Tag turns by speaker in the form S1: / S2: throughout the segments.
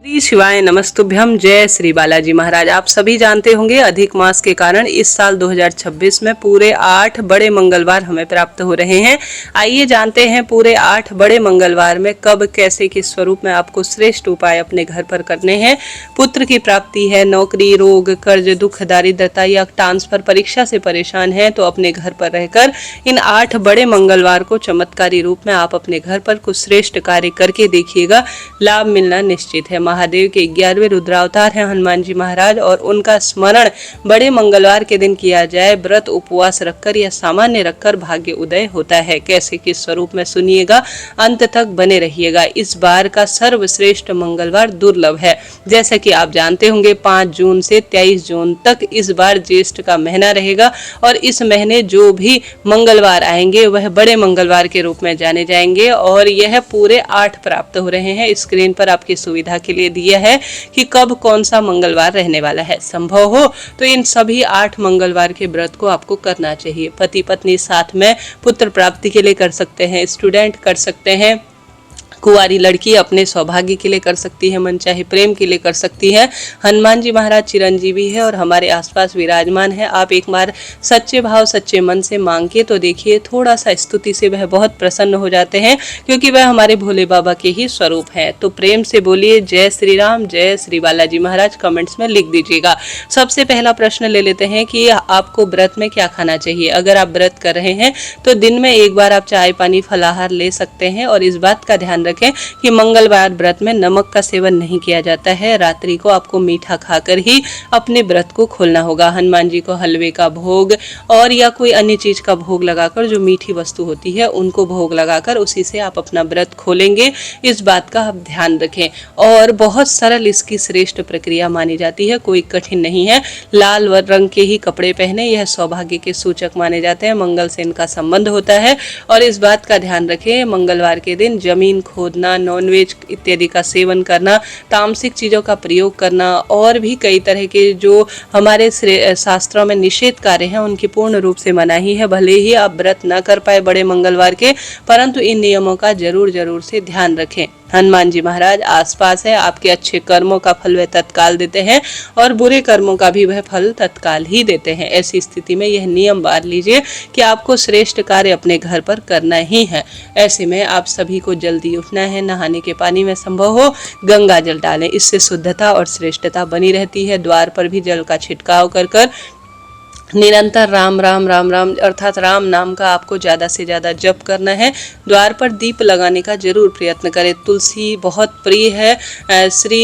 S1: श्री शिवाय नमस्तुभ्यम। जय श्री बालाजी महाराज। आप सभी जानते होंगे अधिक मास के कारण इस साल 2026 में पूरे 8 बड़े मंगलवार हमें प्राप्त हो रहे हैं। आइए जानते हैं पूरे 8 बड़े मंगलवार में कब कैसे किस स्वरूप में आपको श्रेष्ठ उपाय अपने घर पर करने हैं। पुत्र की प्राप्ति है, नौकरी, रोग, कर्ज, दुख, दारिद्रता या ट्रांसफर, परीक्षा से परेशान है तो अपने घर पर रहकर इन 8 बड़े मंगलवार को चमत्कारी रूप में आप अपने घर पर कुछ श्रेष्ठ कार्य करके देखिएगा, लाभ मिलना निश्चित है। महादेव के 11वें रुद्रावतार हैं हनुमान जी महाराज और उनका स्मरण बड़े मंगलवार के दिन किया जाए, व्रत उपवास रखकर या सामान्य रखकर भाग्य उदय होता है। कैसे किस स्वरूप में सुनिएगा, अंत तक बने रहिएगा। इस बार का सर्वश्रेष्ठ मंगलवार दुर्लभ है। जैसे कि आप जानते होंगे 5 जून से 23 जून तक इस बार ज्येष्ठ का महीना रहेगा और इस महीने जो भी मंगलवार आएंगे वह बड़े मंगलवार के रूप में जाने जाएंगे और यह पूरे 8 प्राप्त हो रहे हैं। स्क्रीन पर आपकी सुविधा के लिए दिया है कि कब कौन सा मंगलवार रहने वाला है। संभव हो तो इन सभी 8 मंगलवार के व्रत को आपको करना चाहिए। पति पत्नी साथ में पुत्र प्राप्ति के लिए कर सकते हैं, स्टूडेंट कर सकते हैं, कुंवारी लड़की अपने सौभाग्य के लिए कर सकती है, मनचाहे प्रेम के लिए कर सकती है। हनुमान जी महाराज चिरंजीवी है और हमारे आसपास विराजमान है। आप एक बार सच्चे भाव सच्चे मन से मांग के तो देखिए, थोड़ा सा स्तुति से वह बहुत प्रसन्न हो जाते हैं क्योंकि वह हमारे भोले बाबा के ही स्वरूप हैं। तो प्रेम से बोलिए जय श्री राम, जय श्री बालाजी महाराज कमेंट्स में लिख दीजिएगा। सबसे पहला प्रश्न ले लेते हैं कि आपको व्रत में क्या खाना चाहिए। अगर आप व्रत कर रहे हैं तो दिन में एक बार आप चाय पानी फलाहार ले सकते हैं और इस बात का ध्यान रखें कि मंगलवार व्रत में नमक का सेवन नहीं किया जाता है। रात्रि को आपको मीठा खाकर ही अपने व्रत को खोलना होगा। हनुमान जी को हलवे का भोग और या कोई अन्य चीज का भोग लगाकर, जो मीठी वस्तु होती है उनको भोग लगाकर उसी से आप अपना व्रत खोलेंगे। इस बात का आप ध्यान रखें और बहुत सरल इसकी श्रेष्ठ प्रक्रिया मानी जाती है, कोई कठिन नहीं है। लाल रंग के ही कपड़े पहने, यह सौभाग्य के सूचक माने जाते हैं, मंगल से इनका संबंध होता है। और इस बात का ध्यान रखें, मंगलवार के दिन जमीन खोदना, नॉनवेज इत्यादि का सेवन करना, तामसिक चीजों का प्रयोग करना और भी कई तरह के जो हमारे शास्त्रों में निषेध कार्य हैं उनकी पूर्ण रूप से मनाही है। भले ही आप व्रत न कर पाए बड़े मंगलवार के, परंतु इन नियमों का जरूर से ध्यान रखें। हनुमान जी महाराज आसपास है, आपके अच्छे कर्मों का फल वह तत्काल देते हैं और बुरे कर्मों का भी वह फल तत्काल ही देते हैं। ऐसी स्थिति में यह नियम बांध लीजिए कि आपको श्रेष्ठ कार्य अपने घर पर करना ही है। ऐसे में आप सभी को जल्दी उठना है, नहाने के पानी में संभव हो गंगा जल डालें, इससे शुद्धता और श्रेष्ठता बनी रहती है। द्वार पर भी जल का छिड़काव कर कर निरंतर राम राम राम राम अर्थात राम नाम का आपको ज़्यादा से ज़्यादा जप करना है। द्वार पर दीप लगाने का जरूर प्रयत्न करें। तुलसी बहुत प्रिय है श्री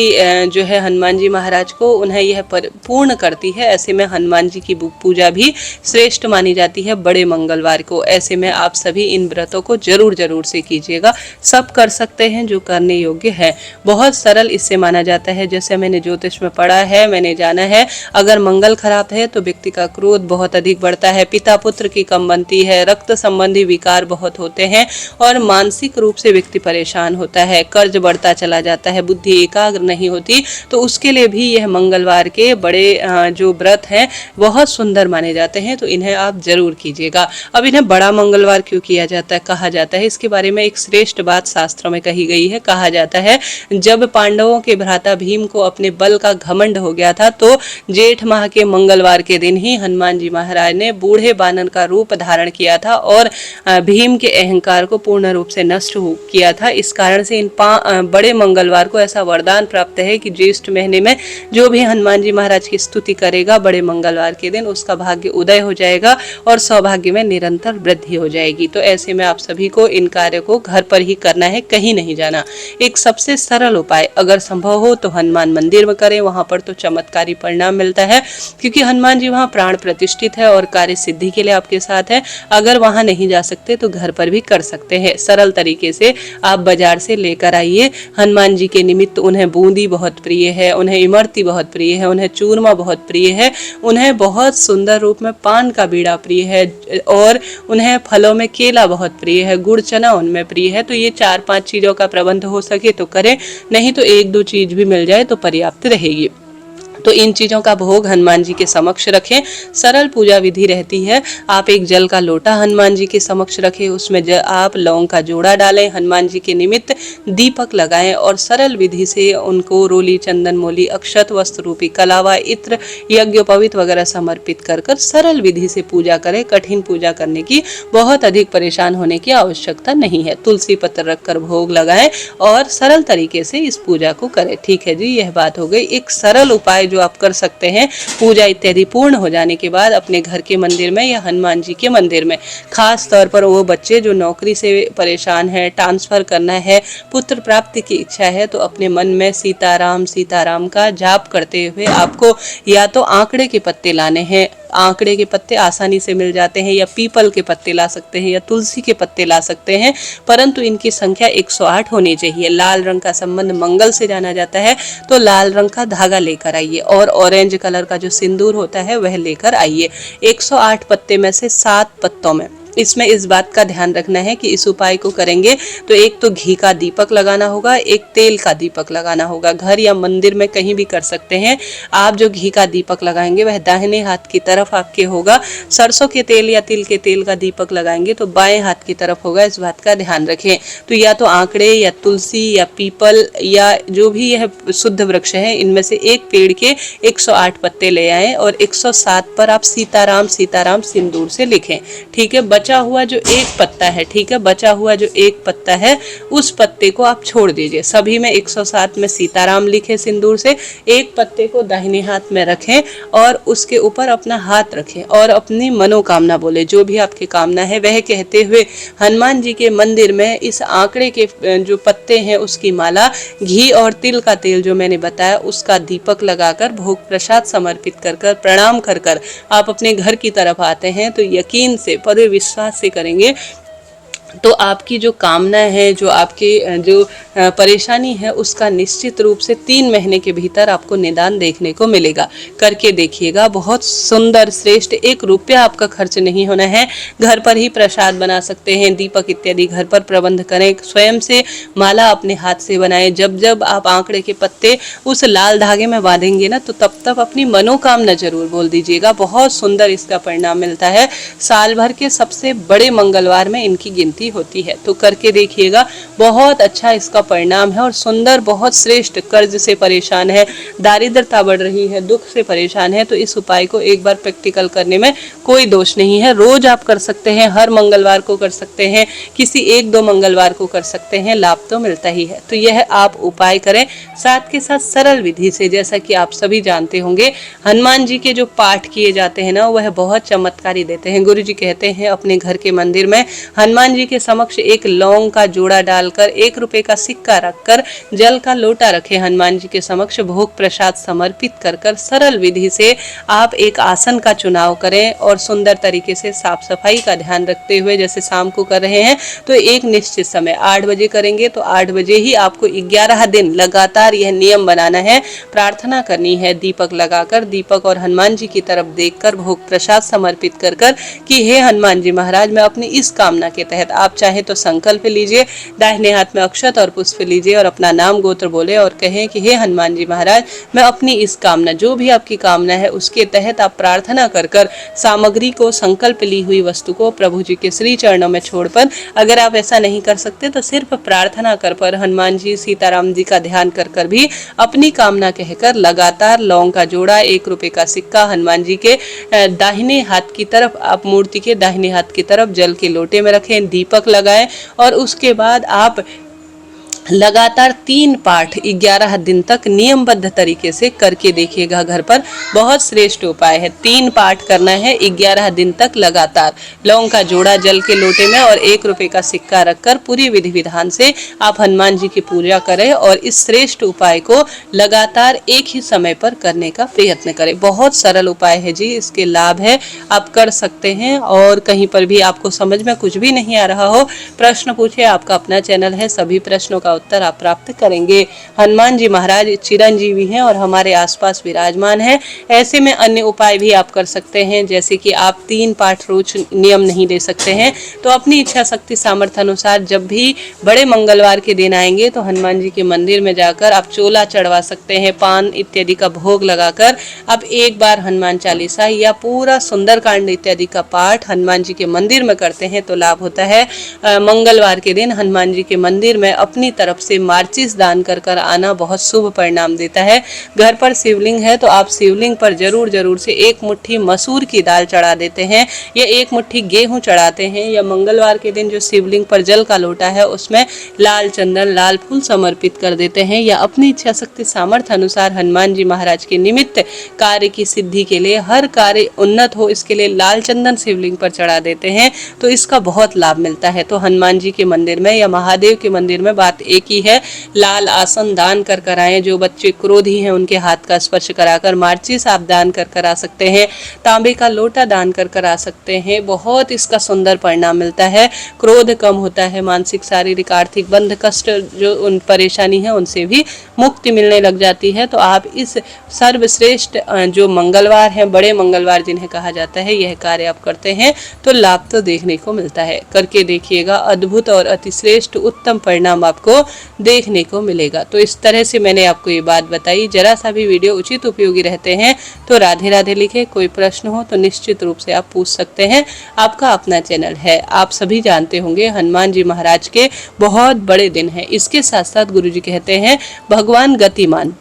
S1: जो है हनुमान जी महाराज को, उन्हें यह पूर्ण करती है। ऐसे में हनुमान जी की पूजा भी श्रेष्ठ मानी जाती है बड़े मंगलवार को। ऐसे में आप सभी इन व्रतों को जरूर से कीजिएगा। सब कर सकते हैं जो करने योग्य है। बहुत सरल इससे माना जाता है। जैसे मैंने ज्योतिष में पढ़ा है, मैंने जाना है, अगर मंगल खराब है तो व्यक्ति का क्रोध बहुत अधिक बढ़ता है, पिता पुत्र की कम बनती है, रक्त संबंधी विकार बहुत होते हैं और मानसिक रूप से व्यक्ति परेशान होता है, कर्ज बढ़ता चला जाता है, बुद्धि एकाग्र नहीं होती। तो उसके लिए भी यह मंगलवार के बड़े जो व्रत हैं बहुत सुंदर माने जाते हैं, तो इन्हें आप जरूर कीजिएगा। अब इन्हें बड़ा मंगलवार क्यों किया जाता है, कहा जाता है, इसके बारे में एक श्रेष्ठ बात शास्त्रों में कही गई है। कहा जाता है जब पांडवों के भ्राता भीम को अपने बल का घमंड हो गया था तो जेठ माह के मंगलवार के दिन ही हनुमान जी महाराज ने बूढ़े बानर का रूप धारण किया था और भीम के अहंकार को पूर्ण रूप से नष्ट किया था। इस कारण से इन बड़े मंगलवार को ऐसा वरदान प्राप्त है कि ज्येष्ठ महीने में जो भी हनुमान जी महाराज की स्तुति करेगा बड़े मंगलवार के दिन, उसका भाग्य उदय हो जाएगा और सौभाग्य में निरंतर वृद्धि हो जाएगी। तो ऐसे में आप सभी को इन कार्य को घर पर ही करना है, कहीं नहीं जाना। एक सबसे सरल उपाय, अगर संभव हो तो हनुमान मंदिर में करें, वहां पर तो चमत्कारी परिणाम मिलता है क्योंकि हनुमान जी वहां प्राण प्रतिष्ठित है और कार्य सिद्धि के लिए आपके साथ है। अगर वहां नहीं जा सकते तो घर पर भी कर सकते हैं। सरल तरीके से आप बाजार से लेकर आइए। हनुमान जी के निमित्त उन्हें बूंदी बहुत प्रिय है, उन्हें इमरती बहुत प्रिय है, उन्हें चूरमा बहुत प्रिय है, उन्हें बहुत सुंदर रूप में पान का बीड़ा प्रिय है और उन्हें फलों में केला बहुत प्रिय है, गुड़ चना उनमें प्रिय है। तो ये 4-5 चीजों का प्रबंध हो सके तो करें, नहीं तो 1-2 चीज भी मिल जाए तो पर्याप्त रहेगी। तो इन चीज़ों का भोग हनुमान जी के समक्ष रखें। सरल पूजा विधि रहती है। आप एक जल का लोटा हनुमान जी के समक्ष रखें, उसमें आप लौंग का जोड़ा डालें, हनुमान जी के निमित्त दीपक लगाएं और सरल विधि से उनको रोली, चंदन, मोली, अक्षत, वस्त्र रूपी कलावा, इत्र, यज्ञोपवीत वगैरह समर्पित कर कर सरल विधि से पूजा करें। कठिन पूजा करने की, बहुत अधिक परेशान होने की आवश्यकता नहीं है। तुलसी पत्र रखकर भोग लगाएं और सरल तरीके से इस पूजा को करें। ठीक है जी, यह बात हो गई। एक सरल उपाय जो आप कर सकते हैं पूजा इत्यादि पूर्ण हो जाने के बाद अपने घर के मंदिर में या हनुमान जी के मंदिर में, खास तौर पर वो बच्चे जो नौकरी से परेशान है, ट्रांसफर करना है, पुत्र प्राप्ति की इच्छा है, तो अपने मन में सीताराम सीताराम का जाप करते हुए आपको या तो आंकड़े के पत्ते लाने हैं, आंकड़े के पत्ते आसानी से मिल जाते हैं, या पीपल के पत्ते ला सकते हैं, या तुलसी के पत्ते ला सकते हैं, परंतु इनकी संख्या 108 होनी चाहिए। लाल रंग का संबंध मंगल से जाना जाता है, तो लाल रंग का धागा लेकर आइए और ऑरेंज कलर का जो सिंदूर होता है वह लेकर आइए। 108 पत्ते में से 7 पत्तों में इसमें इस बात का ध्यान रखना है कि इस उपाय को करेंगे तो एक तो घी का दीपक लगाना होगा, एक तेल का दीपक लगाना होगा। घर या मंदिर में कहीं भी कर सकते हैं। आप जो घी का दीपक लगाएंगे वह दाहिने हाथ की तरफ आपके होगा। सरसों के तेल या तिल के तेल का दीपक लगाएंगे तो बाएं हाथ की तरफ होगा, इस बात का ध्यान रखें। तो या तो आंकड़े या तुलसी या पीपल या जो भी यह शुद्ध वृक्ष है, इनमें से एक पेड़ के 108 पत्ते ले आए और 107 पर आप सीताराम सीताराम सिंदूर से लिखें। ठीक है, बचा हुआ जो एक पत्ता है, ठीक है, बचा हुआ जो एक पत्ता है उस पत्ते को आप छोड़ दीजिए। सभी में 107 में सीताराम लिखे सिंदूर से, एक पत्ते को दाहिने हाथ में रखें और उसके ऊपर अपना हाथ रखें और अपनी मनोकामना बोले, जो भी आपकी कामना है वह कहते हुए हनुमान जी के मंदिर में इस आंकड़े के जो पत्ते हैं उसकी माला, घी और तिल का तेल जो मैंने बताया उसका दीपक लगाकर भोग प्रसाद समर्पित कर कर प्रणाम कर कर आप अपने घर की तरफ आते हैं तो यकीन से पूरे विश्वास से करेंगे तो आपकी जो कामना है, जो आपकी जो परेशानी है उसका निश्चित रूप से 3 महीने के भीतर आपको निदान देखने को मिलेगा। करके देखिएगा, बहुत सुंदर श्रेष्ठ। 1 रुपया आपका खर्च नहीं होना है। घर पर ही प्रसाद बना सकते हैं, दीपक इत्यादि घर पर प्रबंध करें, स्वयं से माला अपने हाथ से बनाएं। जब जब आप आंकड़े के पत्ते उस लाल धागे में बांधेंगे ना तो तब तब अपनी मनोकामना जरूर बोल दीजिएगा। बहुत सुंदर इसका परिणाम मिलता है। साल भर के सबसे बड़े मंगलवार में इनकी गिनती होती है, तो करके देखिएगा, बहुत अच्छा इसका परिणाम है और सुंदर, बहुत श्रेष्ठ। कर्ज से परेशान है, दारिद्रता बढ़ रही है, दुख से परेशान है, तो इस उपाय को एक बार प्रैक्टिकल करने में कोई दोष नहीं है। रोज आप कर सकते हैं, हर मंगलवार को कर सकते हैं, किसी 1-2 मंगलवार को कर सकते हैं, लाभ तो मिलता ही है। तो यह आप उपाय करें, साथ के साथ सरल विधि से। जैसा कि आप सभी जानते होंगे, हनुमान जी के जो पाठ किए जाते हैं ना वह बहुत चमत्कारी देते हैं। गुरु जी कहते हैं अपने घर के मंदिर में हनुमान जी के समक्ष एक लौंग का जोड़ा डालकर 1 रुपए का सिक्का रखकर जल का लोटा रखें, हनुमान जी के समक्ष भोग प्रसाद समर्पित कर कर सरल विधि से आप एक आसन का चुनाव करें और सुंदर तरीके से साफ सफाई का ध्यान रखते हुए, जैसे शाम को कर रहे हैं तो एक निश्चित समय 8 बजे करेंगे तो 8 बजे ही आपको 11 दिन लगातार यह नियम बनाना है, प्रार्थना करनी है दीपक लगाकर, दीपक और हनुमान जी की तरफ देखकर भोग प्रसाद समर्पित कर कर कि हे हनुमान जी महाराज, मैं अपनी इस कामना के तहत, आप चाहे तो संकल्प लीजिए, दाहिने हाथ में अक्षत और पुष्प लीजिए और अपना नाम गोत्र बोले और कहें कि हे हनुमान जी महाराज, मैं अपनी इस कामना, जो भी आपकी कामना है उसके तहत आप प्रार्थना कर कर सामग्री को, संकल्प ली हुई वस्तु को प्रभु जी के श्री चरणों में छोड़कर, अगर आप ऐसा नहीं कर सकते तो सिर्फ प्रार्थना कर पर हनुमान जी सीताराम जी का ध्यान कर कर भी अपनी कामना कहकर लगातार लौंग का जोड़ा, 1 रुपए का सिक्का हनुमान जी के दाहिने हाथ की तरफ, आप मूर्ति के दाहिने हाथ की तरफ जल के लोटे में रखें, दीपक लगाएं और उसके बाद आप लगातार 3 पाठ 11 दिन तक नियमबद्ध तरीके से करके देखिएगा घर पर। बहुत श्रेष्ठ उपाय है। 3 पाठ करना है 11 दिन तक लगातार, लौंग का जोड़ा जल के लोटे में और 1 रुपए का सिक्का रखकर पूरी विधि विधान से आप हनुमान जी की पूजा करें और इस श्रेष्ठ उपाय को लगातार एक ही समय पर करने का प्रयत्न करें। बहुत सरल उपाय है जी, इसके लाभ है, आप कर सकते हैं। और कहीं पर भी आपको समझ में कुछ भी नहीं आ रहा हो, प्रश्न पूछे, आपका अपना चैनल है, सभी प्रश्नों का का उत्तर आप प्राप्त करेंगे। हनुमान जी महाराज चिरंजीवी हैं और हमारे आसपास विराजमान हैं। ऐसे में अन्य उपाय भी आप कर सकते हैं, जैसे कि आप 3 पाठ रोज नियम नहीं ले सकते हैं तो अपनी इच्छा शक्ति सामर्थ्य अनुसार जब भी बड़े मंगलवार के दिन आएंगे तो हनुमान जी के मंदिर में जाकर आप चोला चढ़वा सकते हैं। पान इत्यादि का भोग लगाकर आप एक बार हनुमान चालीसा या पूरा सुंदरकांड इत्यादि का पाठ हनुमान जी के मंदिर में करते हैं तो लाभ होता है। मंगलवार के दिन हनुमान जी के मंदिर में अपनी तरफ से मार्चिस दान कर आना बहुत शुभ परिणाम देता है। घर पर शिवलिंग है तो आप शिवलिंग पर जरूर से 1 मुट्ठी मसूर की दाल चढ़ा देते हैं या 1 मुट्ठी गेहूं चढ़ाते हैं, या मंगलवार के दिन जो शिवलिंग पर जल का लोटा है उसमें लाल चंदन लाल फूल समर्पित कर देते हैं, या अपनी इच्छा शक्ति सामर्थ्य अनुसार हनुमान जी महाराज के निमित्त कार्य की सिद्धि के लिए, हर कार्य उन्नत हो इसके लिए लाल चंदन शिवलिंग पर चढ़ा देते हैं तो इसका बहुत लाभ मिलता है। तो हनुमान जी के मंदिर में या महादेव के मंदिर में बात एक ही है, लाल आसन दान कर आए। जो बच्चे क्रोधी हैं उनके हाथ का स्पर्श कराकर मार्चिस आप दान कर आ सकते हैं। तांबे का लोटा दान कर आ सकते हैं। बहुत इसका सुंदर परिणाम मिलता है। क्रोध कम होता है, मानसिक शारीरिक आर्थिक बंध कष्ट जो उन परेशानी है उनसे भी मुक्ति मिलने लग जाती है। तो आप इस सर्वश्रेष्ठ जो मंगलवार हैं, बड़े मंगलवार जिन्हें कहा जाता है, यह कार्य आप करते हैं तो लाभ तो देखने को मिलता है। करके देखिएगा, अद्भुत और अतिश्रेष्ठ उत्तम परिणाम आपको देखने को मिलेगा। तो इस तरह से मैंने आपको ये बात बताई। जरा सा भी वीडियो उचित उपयोगी रहते हैं तो राधे राधे लिखे। कोई प्रश्न हो तो निश्चित रूप से आप पूछ सकते हैं। आपका अपना चैनल है, आप सभी जानते होंगे हनुमान जी महाराज के बहुत बड़े दिन हैं। इसके साथ साथ गुरुजी कहते हैं भगवान गतिमान,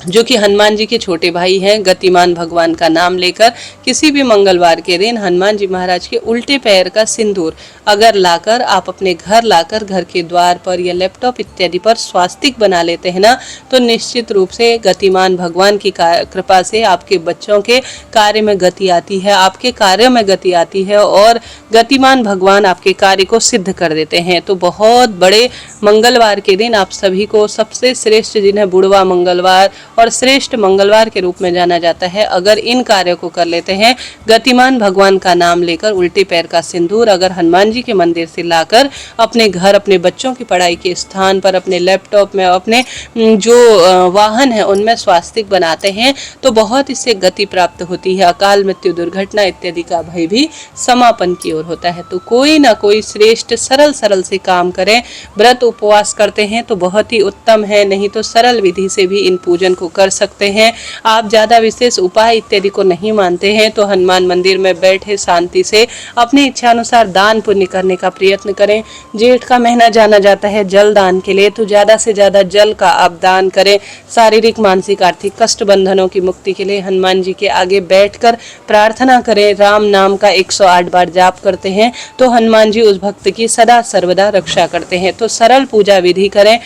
S1: जो कि हनुमान जी के छोटे भाई हैं, गतिमान भगवान का नाम लेकर किसी भी मंगलवार के दिन हनुमान जी महाराज के उल्टे पैर का सिंदूर अगर लाकर आप अपने घर लाकर घर के द्वार पर या लैपटॉप इत्यादि पर स्वास्तिक बना लेते हैं ना, तो निश्चित रूप से गतिमान भगवान की कृपा से आपके बच्चों के कार्य में गति आती है, आपके कार्य में गति आती है और गतिमान भगवान आपके कार्य को सिद्ध कर देते हैं। तो बहुत बड़े मंगलवार के दिन आप सभी को सबसे श्रेष्ठ जिन्हें बुढ़वा मंगलवार और श्रेष्ठ मंगलवार के रूप में जाना जाता है, अगर इन कार्यों को कर लेते हैं, गतिमान भगवान का नाम लेकर उल्टे पैर का सिंदूर अगर हनुमान जी के मंदिर से लाकर अपने घर, अपने बच्चों की पढ़ाई के स्थान पर, अपने लैपटॉप में, अपने जो वाहन है उनमें स्वास्तिक बनाते हैं तो बहुत इससे गति प्राप्त होती है। अकाल मृत्यु दुर्घटना इत्यादि का भय भी समापन की ओर होता है। तो कोई ना कोई श्रेष्ठ सरल से काम करें। व्रत उपवास करते हैं तो बहुत ही उत्तम है, नहीं तो सरल विधि से भी इन पूजन को कर सकते हैं। आप ज्यादा विशेष उपाय इत्यादि को नहीं मानते हैं तो हनुमान मंदिर में बैठे शांति से अपनी इच्छा अनुसार दान पुण्य करने का प्रयत्न करें। जेठ का महीना जाना जाता है जल दान के लिए, तो ज्यादा से ज्यादा जल का आप दान करें। शारीरिक मानसिक आर्थिक कष्ट बंधनों की मुक्ति के लिए हनुमान जी के आगे बैठकर प्रार्थना करें। राम नाम का 108 बार जाप करते हैं तो हनुमान जी उस भक्त की सदा सर्वदा रक्षा करते हैं। तो सरल पूजा विधि करें,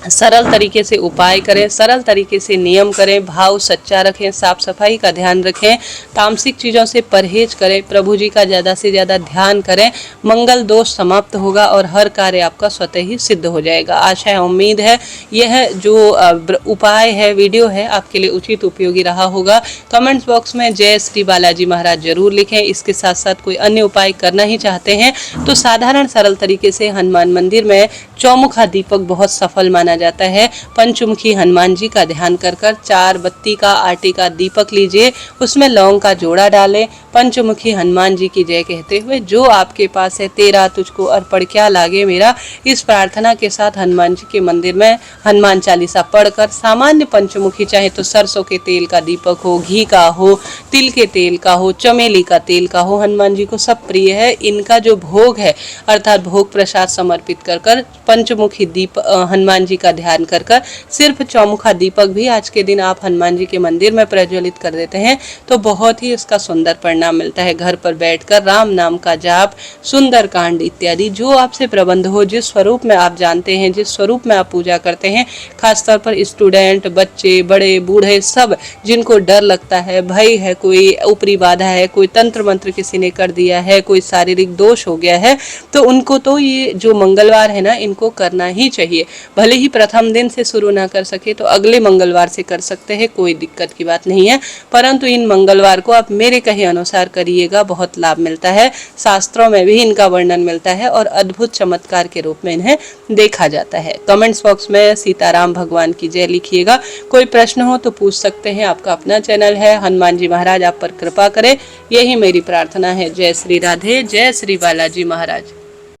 S1: सरल तरीके से उपाय करें, सरल तरीके से नियम करें, भाव सच्चा रखें, साफ सफाई का ध्यान रखें, तामसिक चीज़ों से परहेज करें, प्रभु जी का ज़्यादा से ज़्यादा ध्यान करें। मंगल दोष समाप्त होगा और हर कार्य आपका स्वतः ही सिद्ध हो जाएगा। आशा है, उम्मीद है यह जो उपाय है, वीडियो है, आपके लिए उचित उपयोगी रहा होगा। कमेंट्स बॉक्स में जय श्री बालाजी महाराज जरूर लिखें। इसके साथ साथ कोई अन्य उपाय करना ही चाहते हैं तो साधारण सरल तरीके से हनुमान मंदिर में चौमुखा दीपक बहुत सफल माना जाता है। पंचमुखी हनुमान जी का ध्यान कर 4 बत्ती का आटे का दीपक लीजिए, उसमें लौंग का जोड़ा डालें, पंचमुखी हनुमान जी की जय कहते हुए जो आपके पास है, तेरा तुझको अर्पण क्या लागे मेरा, इस प्रार्थना के साथ हनुमान जी के मंदिर में हनुमान चालीसा पढ़कर सामान्य पंचमुखी, चाहे तो सरसों के तेल का दीपक हो, घी का हो, तिल के तेल का हो, चमेली का तेल का हो, हनुमान जी को सब प्रिय है। इनका जो भोग है अर्थात भोग प्रसाद समर्पित कर पंचमुखी दीप हनुमान जी का ध्यान कर सिर्फ चौमुखा दीपक भी आज के दिन आप हनुमान जी के मंदिर में प्रज्वलित कर देते हैं तो बहुत ही इसका सुंदर परिणाम मिलता है। घर पर बैठकर राम नाम का जाप, सुंदर कांड इत्यादि जो आपसे प्रबंध हो, जिस स्वरूप में आप जानते हैं, जिस स्वरूप में आप पूजा करते हैं, खासतौर पर स्टूडेंट, बच्चे, बड़े, बूढ़े, सब जिनको डर लगता है, भय है, कोई ऊपरी बाधा है, कोई तंत्र मंत्र किसी ने कर दिया है, कोई शारीरिक दोष हो गया है, तो उनको तो ये जो मंगलवार है ना, इनको करना ही चाहिए। भले ही भी प्रथम दिन से शुरू ना कर सके तो अगले मंगलवार से कर सकते हैं, कोई दिक्कत की बात नहीं है। परंतु इन मंगलवार को आप मेरे कहे अनुसार करिएगा, बहुत लाभ मिलता है। शास्त्रों में भी इनका वर्णन मिलता है और अद्भुत चमत्कार के रूप में इन्हें देखा जाता है। कमेंट्स बॉक्स में सीताराम भगवान की जय लिखिएगा। कोई प्रश्न हो तो पूछ सकते हैं। आपका अपना चैनल है, हनुमान जी महाराज आप पर कृपा करें, यही मेरी प्रार्थना है। जय श्री राधे, जय श्री बालाजी महाराज।